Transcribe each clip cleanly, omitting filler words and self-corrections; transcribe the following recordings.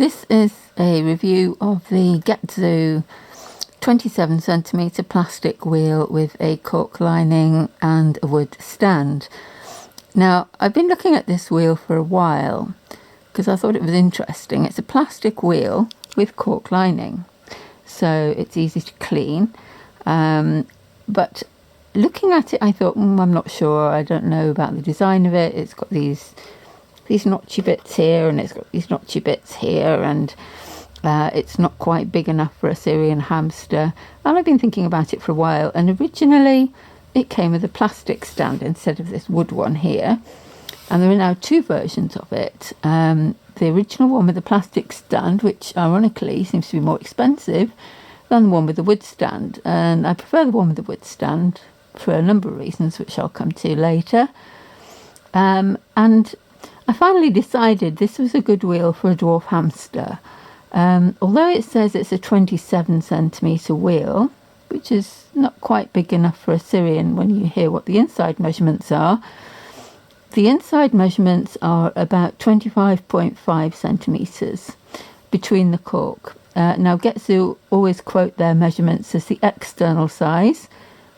This is a review of the Getzoo 27cm plastic wheel with a cork lining and a wood stand. Now, I've been looking at this wheel for a while because I thought it was interesting. It's a plastic wheel with cork lining, so it's easy to clean. But looking at it, I thought, I'm not sure. I don't know about the design of it. It's got these notchy bits here, and it's got these notchy bits here, and it's not quite big enough for a Syrian hamster. And I've been thinking about it for a while, and originally it came with a plastic stand instead of this wood one here, and there are now two versions of it. The original one with the plastic stand, which ironically seems to be more expensive than the one with the wood stand, and I prefer the one with the wood stand for a number of reasons, which I'll come to later. And I finally decided this was a good wheel for a dwarf hamster. Although it says it's a 27cm wheel, which is not quite big enough for a Syrian when you hear what the inside measurements are. The inside measurements are about 25.5 centimetres between the cork. Now, Getzoo always quote their measurements as the external size,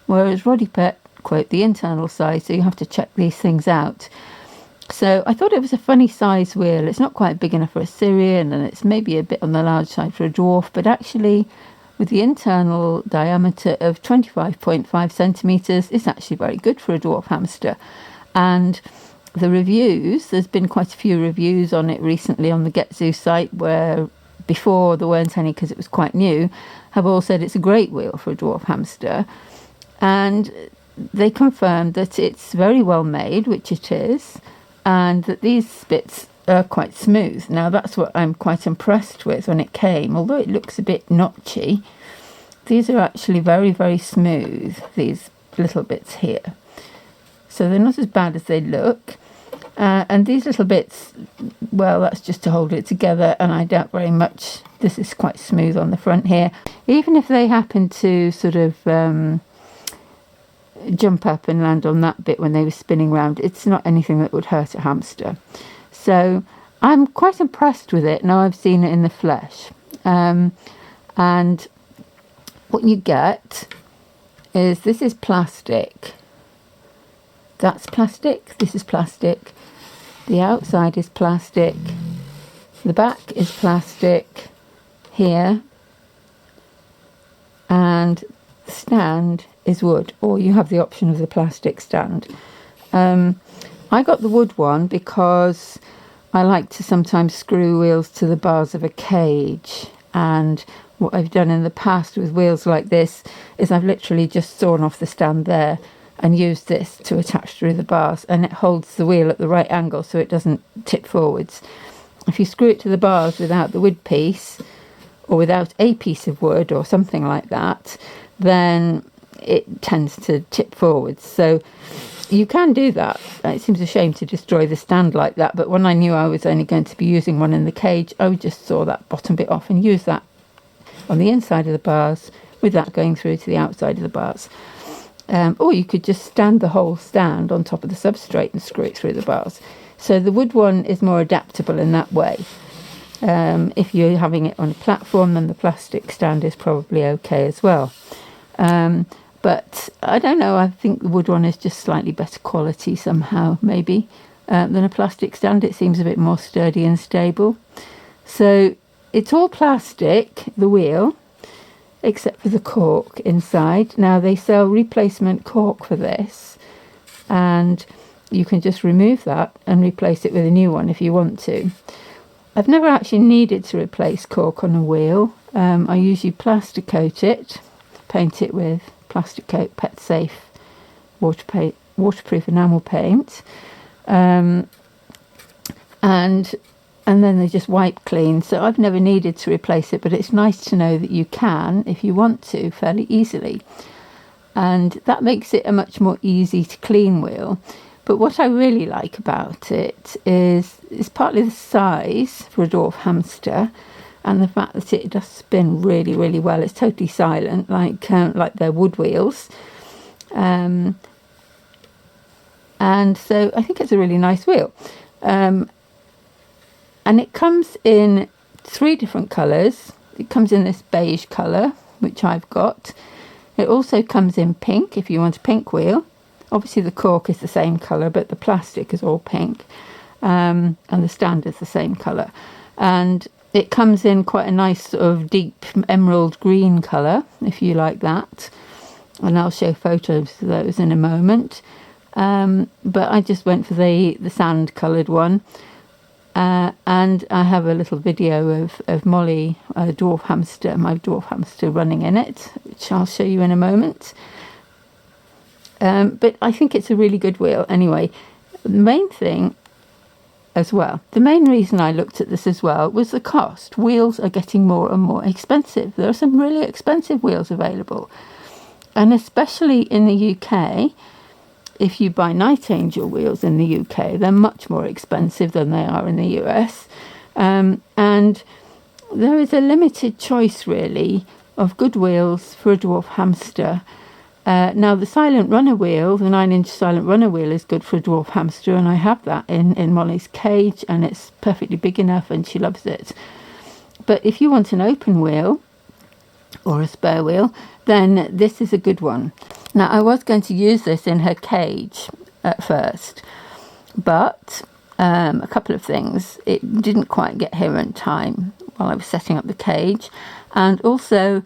whereas Roddy Pet quote the internal size, so you have to check these things out. So I thought it was a funny size wheel. It's not quite big enough for a Syrian, and it's maybe a bit on the large side for a dwarf, but actually with the internal diameter of 25.5 centimetres, it's actually very good for a dwarf hamster. And the reviews, there's been quite a few reviews on it recently on the Getzoo site, where before there weren't any because it was quite new, have all said it's a great wheel for a dwarf hamster. And they confirmed that it's very well made, which it is, and that these bits are quite smooth. Now, that's what I'm quite impressed with when it came. Although it looks a bit notchy, these are actually very, very smooth, these little bits here. So they're not as bad as they look. And these little bits, well, that's just to hold it together, and I doubt very much this is quite smooth on the front here. Even if they happen to sort of jump up and land on that bit when they were spinning round, it's not anything that would hurt a hamster. So I'm quite impressed with it now I've seen it in the flesh. And what you get is, this is plastic, that's plastic, this is plastic, the outside is plastic, the back is plastic here, and the stand is wood, or you have the option of the plastic stand. I got the wood one because I like to sometimes screw wheels to the bars of a cage, and what I've done in the past with wheels like this is I've literally just sawn off the stand there and used this to attach through the bars, and it holds the wheel at the right angle so it doesn't tip forwards. If you screw it to the bars without the wood piece, or without a piece of wood or something like that, then it tends to tip forwards. So you can do that. It seems a shame to destroy the stand like that, but when I knew I was only going to be using one in the cage, I would just saw that bottom bit off and use that on the inside of the bars, with that going through to the outside of the bars. Or you could just stand the whole stand on top of the substrate and screw it through the bars. So the wood one is more adaptable in that way. If you're having it on a platform, then the plastic stand is probably okay as well. But I don't know, I think the wood one is just slightly better quality somehow, maybe, than a plastic stand. It seems a bit more sturdy and stable. So it's all plastic, the wheel, except for the cork inside. Now, they sell replacement cork for this, and you can just remove that and replace it with a new one if you want to. I've never actually needed to replace cork on a wheel. I usually plaster coat it, paint it with plastic coat, pet safe, waterproof enamel paint, and then they just wipe clean. So I've never needed to replace it, but it's nice to know that you can, if you want to, fairly easily, and that makes it a much more easy to clean wheel. But what I really like about it is partly the size for a dwarf hamster, and the fact that it does spin really, really well. It's totally silent, like their wood wheels. And so I think it's a really nice wheel. And it comes in 3 different colours. It comes in this beige colour, which I've got. It also comes in pink if you want a pink wheel. Obviously the cork is the same colour, but the plastic is all pink, and the stand is the same colour. And it comes in quite a nice sort of deep emerald green colour, if you like that. And I'll show photos of those in a moment. But I just went for the sand coloured one. And I have a little video of Molly, dwarf hamster, my dwarf hamster, running in it, which I'll show you in a moment. But I think it's a really good wheel. Anyway, the main thing as well, the main reason I looked at this as well was the cost. Wheels are getting more and more expensive. There are some really expensive wheels available. And especially in the UK, if you buy Night Angel wheels in the UK, they're much more expensive than they are in the US. And there is a limited choice, really, of good wheels for a dwarf hamster. Now, the silent runner wheel, the 9-inch silent runner wheel, is good for a dwarf hamster, and I have that in Molly's cage, and it's perfectly big enough, and she loves it. But if you want an open wheel, or a spare wheel, then this is a good one. Now, I was going to use this in her cage at first, but a couple of things. It didn't quite get here in time while I was setting up the cage, and also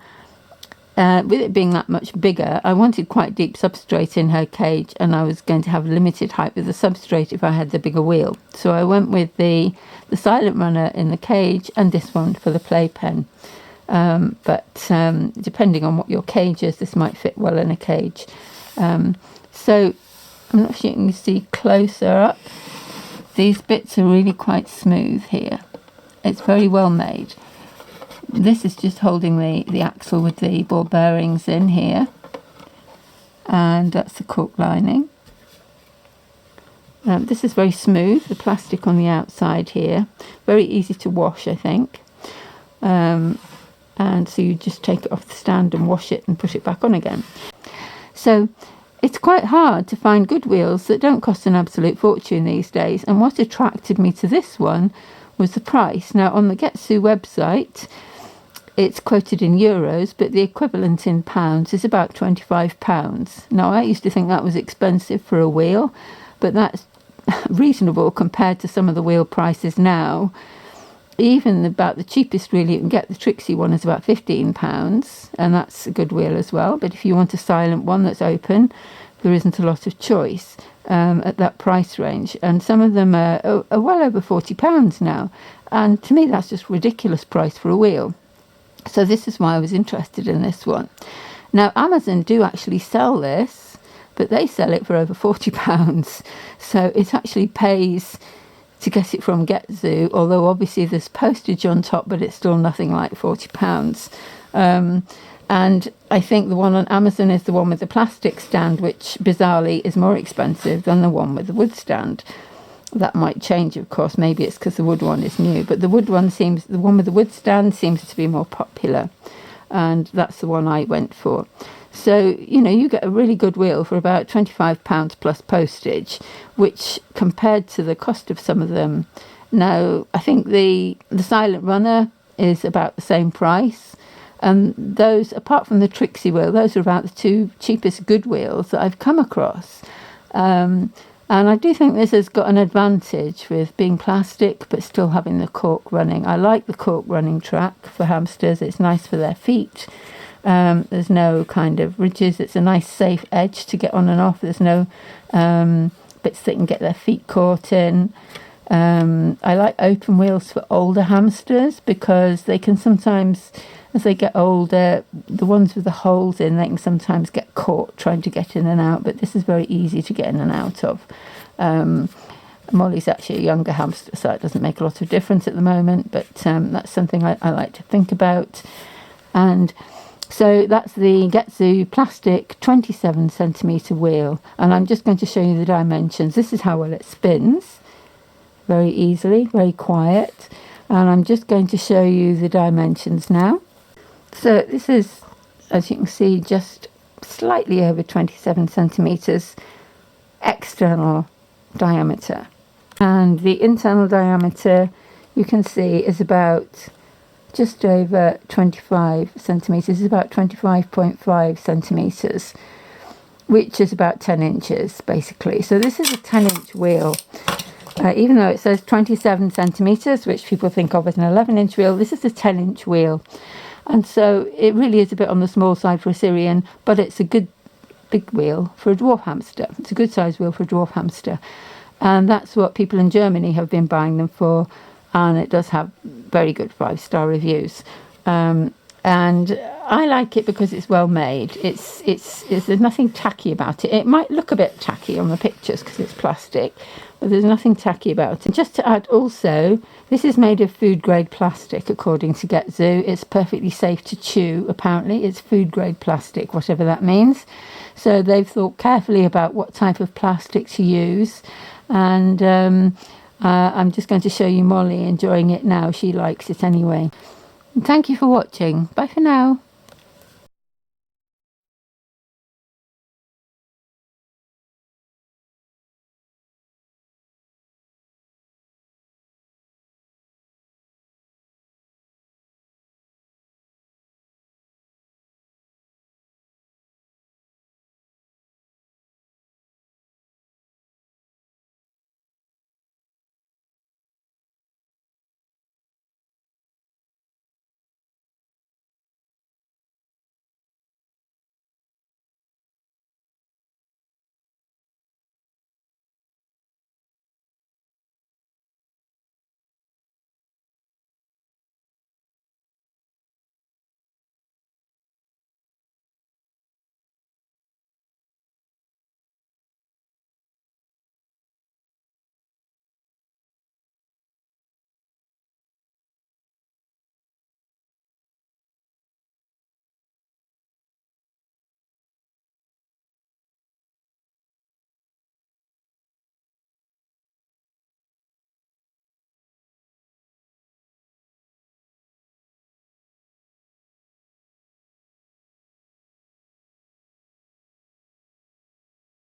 with it being that much bigger, I wanted quite deep substrate in her cage, and I was going to have limited height with the substrate if I had the bigger wheel. So I went with the silent runner in the cage and this one for the playpen. But depending on what your cage is, this might fit well in a cage. So I'm not sure you can see closer up. These bits are really quite smooth here. It's very well made. This is just holding the axle with the ball bearings in here, and that's the cork lining. This is very smooth, the plastic on the outside here, very easy to wash, I think. And so you just take it off the stand and wash it and put it back on again. So it's quite hard to find good wheels that don't cost an absolute fortune these days, and what attracted me to this one was the price. Now, on the Getzoo website, it's quoted in euros, but the equivalent in pounds is about £25. Now, I used to think that was expensive for a wheel, but that's reasonable compared to some of the wheel prices now. Even about the cheapest really you can get, the Trixie one, is about £15, and that's a good wheel as well. But if you want a silent one that's open, there isn't a lot of choice at that price range, and some of them are well over £40 now, and to me that's just ridiculous price for a wheel. So this is why I was interested in this one. Now, Amazon do actually sell this, but they sell it for over £40, so it actually pays to get it from Getzoo, although obviously there's postage on top, but it's still nothing like £40. And I think the one on Amazon is the one with the plastic stand, which bizarrely is more expensive than the one with the wood stand. That might change, of course. Maybe it's because the wood one is new, but the one with the wood stand seems to be more popular, and that's the one I went for. So, you know, you get a really good wheel for about £25 plus postage, which compared to the cost of some of them, now I think the silent runner is about the same price. And those, apart from the Trixie wheel, those are about the 2 cheapest good wheels that I've come across. And I do think this has got an advantage with being plastic but still having the cork running. I like the cork running track for hamsters. It's nice for their feet. There's no kind of ridges. It's a nice safe edge to get on and off. There's no bits that can get their feet caught in. I like open wheels for older hamsters because they can sometimes, as they get older, the ones with the holes in, they can sometimes get caught trying to get in and out, but this is very easy to get in and out of. Molly's actually a younger hamster, so it doesn't make a lot of difference at the moment, but that's something I like to think about. And so that's the Getzoo plastic 27 centimetre wheel, and I'm just going to show you the dimensions. This is how well it spins, very easily, very quiet, and I'm just going to show you the dimensions now. So this is, as you can see, just slightly over 27 centimetres external diameter, and the internal diameter you can see is about just over 25 centimetres. It's about 25.5 centimetres, which is about 10 inches basically. So this is a 10-inch wheel. Even though it says 27 centimetres, which people think of as an 11-inch wheel, this is a 10-inch wheel. And so it really is a bit on the small side for a Syrian, but it's a good big wheel for a dwarf hamster. It's a good size wheel for a dwarf hamster. And that's what people in Germany have been buying them for. And it does have very good 5-star reviews. And I like it because it's well made. There's nothing tacky about it. It might look a bit tacky on the pictures because it's plastic, but there's nothing tacky about it. And just to add also, this is made of food grade plastic according to Getzoo. It's perfectly safe to chew, apparently. It's food grade plastic, whatever that means. So they've thought carefully about what type of plastic to use. And I'm just going to show you Molly enjoying it now. She likes it anyway. And thank you for watching. Bye for now.